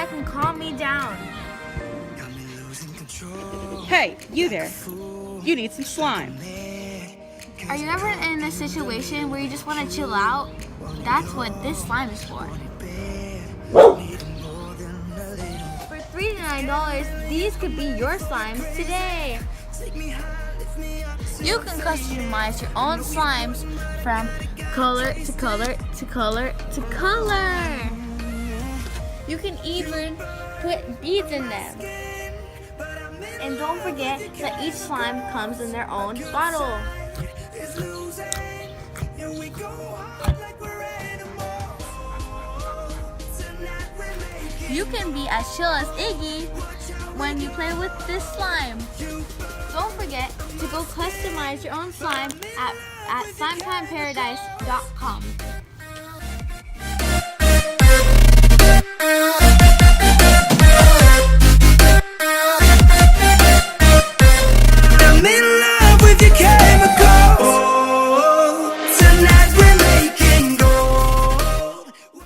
that can calm me down. Hey, you there. You need some slime. Are you ever in a situation where you just want to chill out? That's what this slime is for. For $3 to $9, these could be your slimes today. You can customize your own slimes from color to color to color to color. You can even put beads in them. And don't forget that each slime comes in their own bottle. You can be as chill as Iggy when you play with this slime. Don't forget to go customize your own slime at SlimetimeParadise.com.